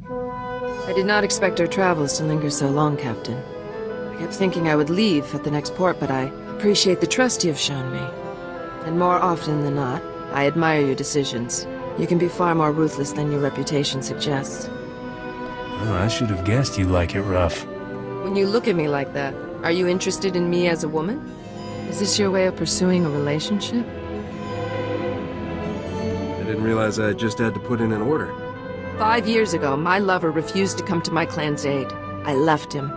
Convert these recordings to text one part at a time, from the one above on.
I did not expect our travels to linger so long, Captain. I kept thinking I would leave at the next port, but I appreciate the trust you have shown me. And more often than not, I admire your decisions. You can be far more ruthless than your reputation suggests. Well, I should have guessed you'd like it rough. When you look at me like that, are you interested in me as a woman? Is this your way of pursuing a relationship? I didn't realize I just had to put in an order. 5 years ago, my lover refused to come to my clan's aid. I left him.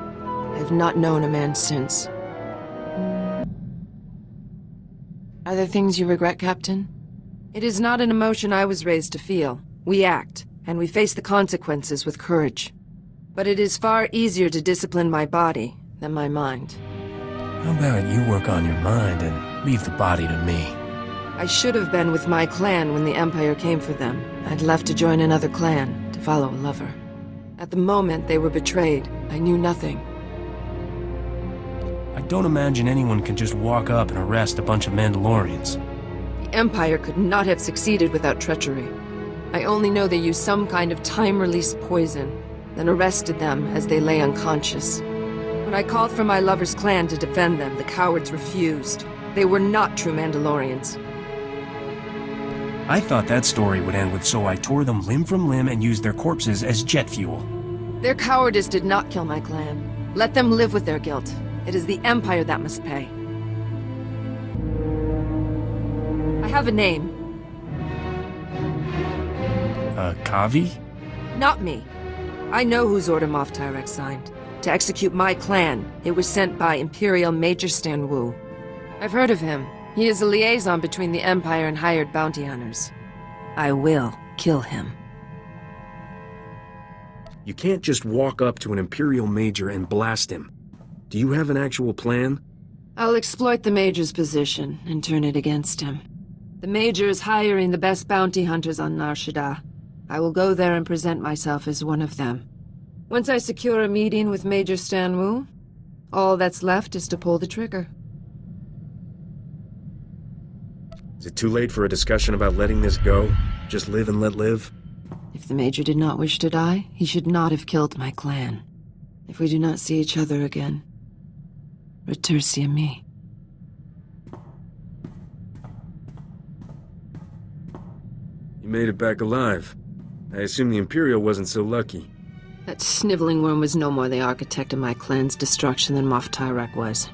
I have not known a man since. Are there things you regret, Captain? It is not an emotion I was raised to feel. We act, and we face the consequences with courage. But it is far easier to discipline my body than my mind. How about you work on your mind and leave the body to me? I should have been with my clan when the Empire came for them. I'd left to join another clan, to follow a lover. At the moment they were betrayed, I knew nothing. I don't imagine anyone can just walk up and arrest a bunch of Mandalorians. The Empire could not have succeeded without treachery. I only know they used some kind of time-release poison, then arrested them as they lay unconscious. When I called for my lover's clan to defend them, the cowards refused. They were not true Mandalorians. I thought that story would end with so I tore them limb from limb and used their corpses as jet fuel. Their cowardice did not kill my clan. Let them live with their guilt. It is the Empire that must pay. I have a name. Akaavi? Not me. I know whose order Moff Tyrek signed. To execute my clan, it was sent by Imperial Major Stan Wu. I've heard of him. He is a liaison between the Empire and hired bounty hunters. I will kill him. You can't just walk up to an Imperial Major and blast him. Do you have an actual plan? I'll exploit the Major's position and turn it against him. The Major is hiring the best bounty hunters on Nar Shaddaa. I will go there and present myself as one of them. Once I secure a meeting with Major Stan Wu, all that's left is to pull the trigger. Is it too late for a discussion about letting this go? Just live and let live? If the Major did not wish to die, he should not have killed my clan. If we do not see each other again, retursia me. You made it back alive. I assume the Imperial wasn't so lucky. That sniveling worm was no more the architect of my clan's destruction than Moff Tyrek was.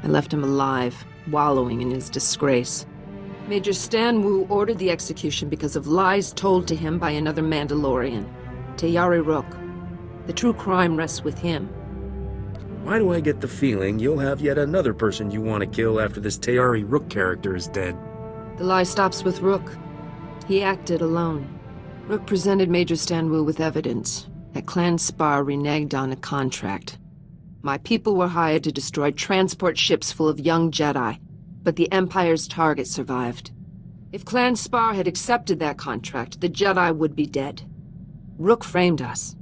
I left him alive, wallowing in his disgrace. Major Stan Wu ordered the execution because of lies told to him by another Mandalorian, Tayari Rook. The true crime rests with him. Why do I get the feeling you'll have yet another person you want to kill after this Tayari Rook character is dead? The lie stops with Rook. He acted alone. Rook presented Major Stan Wu with evidence that Clan Spar reneged on a contract. My people were hired to destroy transport ships full of young Jedi, but the Empire's target survived. If Clan Spar had accepted that contract, the Jedi would be dead. Rook framed us.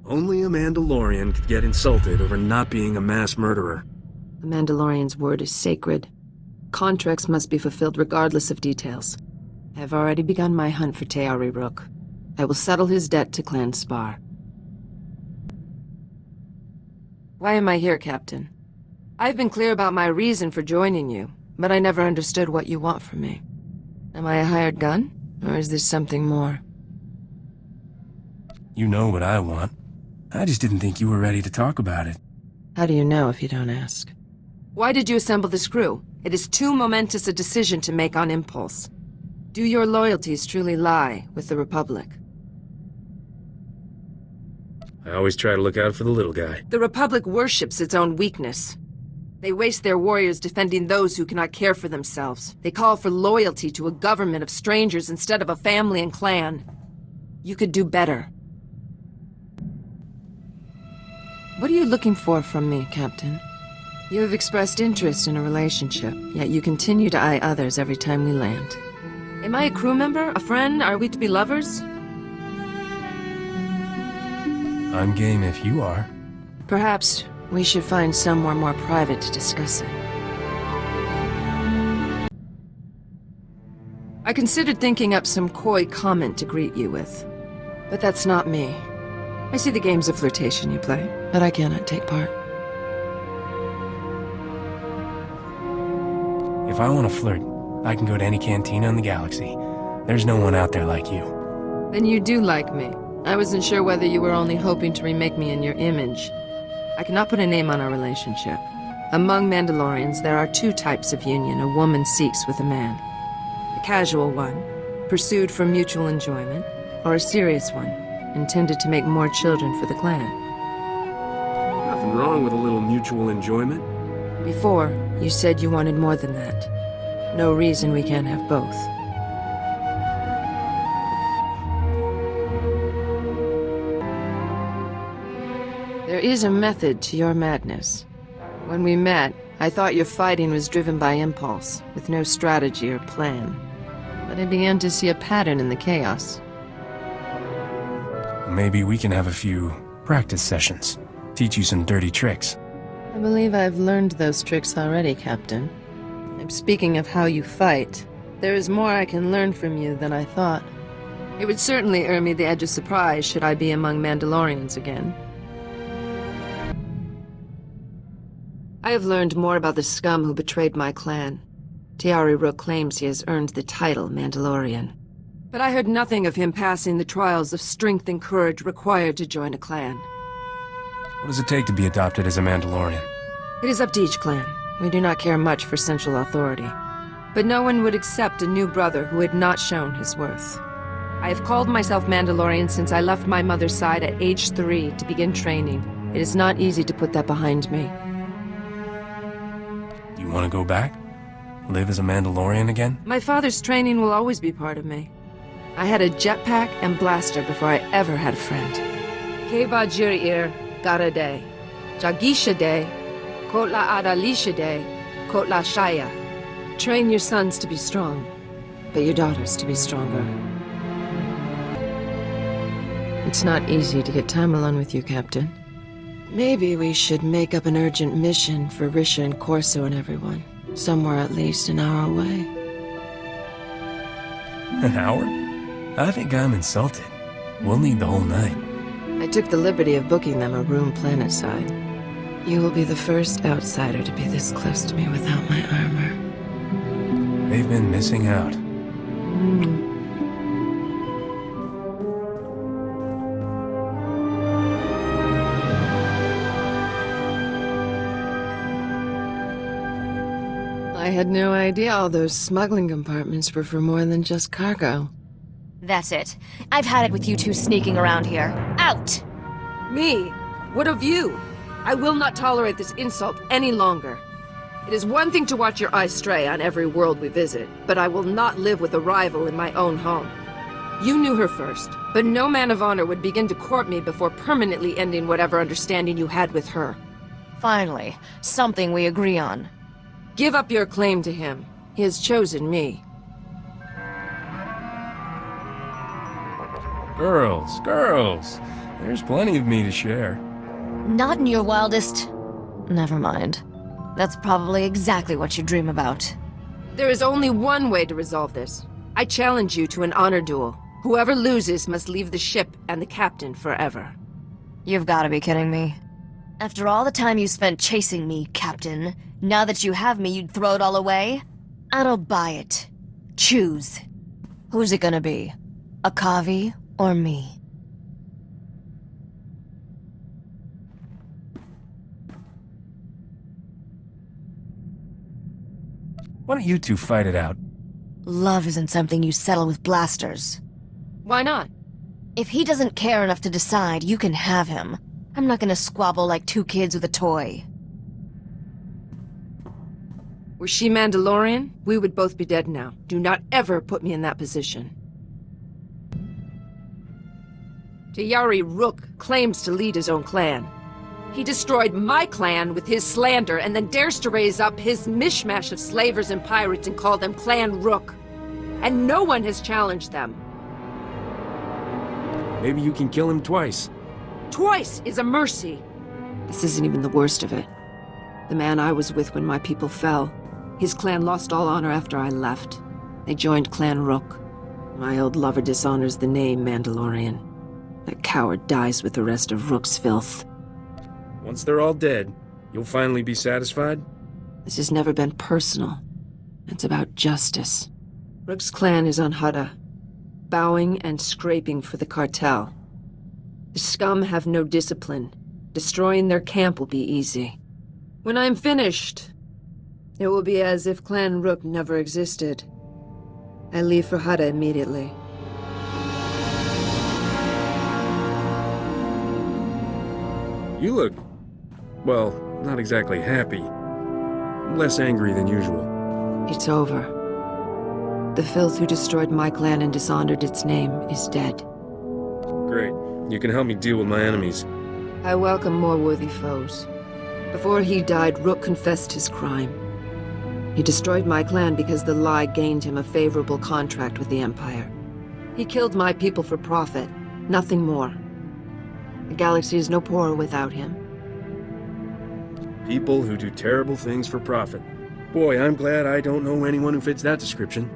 Only a Mandalorian could get insulted over not being a mass murderer. The Mandalorian's word is sacred. Contracts must be fulfilled regardless of details. I have already begun my hunt for Tayari Rook. I will settle his debt to Clan Spar. Why am I here, Captain? I've been clear about my reason for joining you, but I never understood what you want from me. Am I a hired gun, or is there something more? You know what I want. I just didn't think you were ready to talk about it. How do you know if you don't ask? Why did you assemble this crew? It is too momentous a decision to make on impulse. Do your loyalties truly lie with the Republic? I always try to look out for the little guy. The Republic worships its own weakness. They waste their warriors defending those who cannot care for themselves. They call for loyalty to a government of strangers instead of a family and clan. You could do better. What are you looking for from me, Captain? You have expressed interest in a relationship, yet you continue to eye others every time we land. Am I a crew member? A friend? Are we to be lovers? I'm game if you are. Perhaps we should find somewhere more private to discuss it. I considered thinking up some coy comment to greet you with. But that's not me. I see the games of flirtation you play, but I cannot take part. If I want to flirt, I can go to any cantina in the galaxy. There's no one out there like you. Then you do like me. I wasn't sure whether you were only hoping to remake me in your image. I cannot put a name on our relationship. Among Mandalorians, there are two types of union a woman seeks with a man. A casual one, pursued for mutual enjoyment, or a serious one, intended to make more children for the clan. Nothing wrong with a little mutual enjoyment. Before, you said you wanted more than that. No reason we can't have both. There is a method to your madness. When we met, I thought your fighting was driven by impulse, with no strategy or plan. But I began to see a pattern in the chaos. Maybe we can have a few practice sessions. Teach you some dirty tricks. I believe I've learned those tricks already, Captain. I'm speaking of how you fight. There is more I can learn from you than I thought. It would certainly earn me the edge of surprise should I be among Mandalorians again. I have learned more about the scum who betrayed my clan. Tiari Rook claims he has earned the title Mandalorian. But I heard nothing of him passing the trials of strength and courage required to join a clan. What does it take to be adopted as a Mandalorian? It is up to each clan. We do not care much for central authority. But no one would accept a new brother who had not shown his worth. I have called myself Mandalorian since I left my mother's side at age 3 to begin training. It is not easy to put that behind me. You want to go back? Live as a Mandalorian again? My father's training will always be part of me. I had a jetpack and blaster before I ever had a friend. Keba Jirir Garade, Jagisha De, Kotla Adalisha De, Kotla Shaya. Train your sons to be strong, but your daughters to be stronger. It's not easy to get time alone with you, Captain. Maybe we should make up an urgent mission for Risha and Corso and everyone. Somewhere at least an hour away. An hour? I think I'm insulted. We'll need the whole night. I took the liberty of booking them a room planetside. You will be the first outsider to be this close to me without my armor. They've been missing out. I had no idea all those smuggling compartments were for more than just cargo. That's it. I've had it with you two sneaking around here. Out! Me? What of you? I will not tolerate this insult any longer. It is one thing to watch your eyes stray on every world we visit, but I will not live with a rival in my own home. You knew her first, but no man of honor would begin to court me before permanently ending whatever understanding you had with her. Finally, something we agree on. Give up your claim to him. He has chosen me. Girls. There's plenty of me to share. Not in your wildest... Never mind. That's probably exactly what you dream about. There is only one way to resolve this. I challenge you to an honor duel. Whoever loses must leave the ship and the captain forever. You've gotta be kidding me. After all the time you spent chasing me, Captain, now that you have me, you'd throw it all away? I don't buy it. Choose. Who's it gonna be? Akaavi or me? Why don't you two fight it out? Love isn't something you settle with blasters. Why not? If he doesn't care enough to decide, you can have him. I'm not gonna squabble like two kids with a toy. Were she Mandalorian, we would both be dead now. Do not ever put me in that position. Tiari Rook claims to lead his own clan. He destroyed my clan with his slander and then dares to raise up his mishmash of slavers and pirates and call them Clan Rook. And no one has challenged them. Maybe you can kill him twice. Twice is a mercy. This isn't even the worst of it. The man I was with when my people fell, his clan lost all honor after I left. They joined Clan Rook. My old lover dishonors the name Mandalorian. That coward dies with the rest of Rook's filth. Once they're all dead, you'll finally be satisfied? This has never been personal. It's about justice. Rook's clan is on Hutta, bowing and scraping for the cartel. The scum have no discipline. Destroying their camp will be easy. When I'm finished, it will be as if Clan Rook never existed. I leave for Hutta immediately. You look, well, not exactly happy. Less angry than usual. It's over. The filth who destroyed my clan and dishonored its name is dead. Great. You can help me deal with my enemies. I welcome more worthy foes. Before he died, Rook confessed his crime. He destroyed my clan because the lie gained him a favorable contract with the Empire. He killed my people for profit, nothing more. The galaxy is no poorer without him. People who do terrible things for profit. Boy, I'm glad I don't know anyone who fits that description.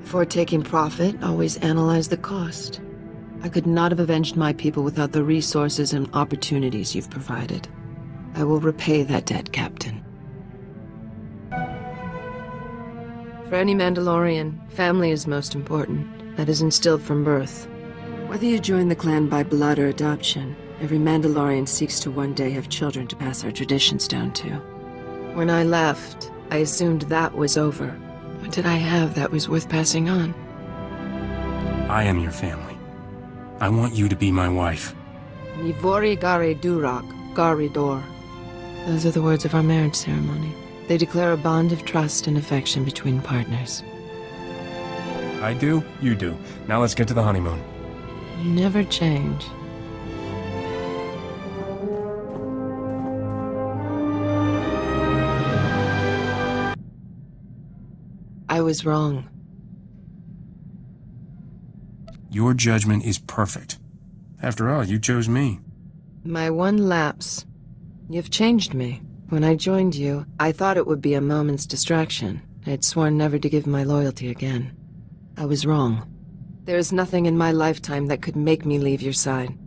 Before taking profit, always analyze the cost. I could not have avenged my people without the resources and opportunities you've provided. I will repay that debt, Captain. For any Mandalorian, family is most important. That is instilled from birth. Whether you join the clan by blood or adoption, every Mandalorian seeks to one day have children to pass our traditions down to. When I left, I assumed that was over. What did I have that was worth passing on? I am your family. I want you to be my wife. Nivori Gare Durak, Gari Dor. Those are the words of our marriage ceremony. They declare a bond of trust and affection between partners. I do, you do. Now let's get to the honeymoon. You never change. I was wrong. Your judgment is perfect. After all, you chose me. My one lapse. You've changed me. When I joined you, I thought it would be a moment's distraction. I'd sworn never to give my loyalty again. I was wrong. There is nothing in my lifetime that could make me leave your side.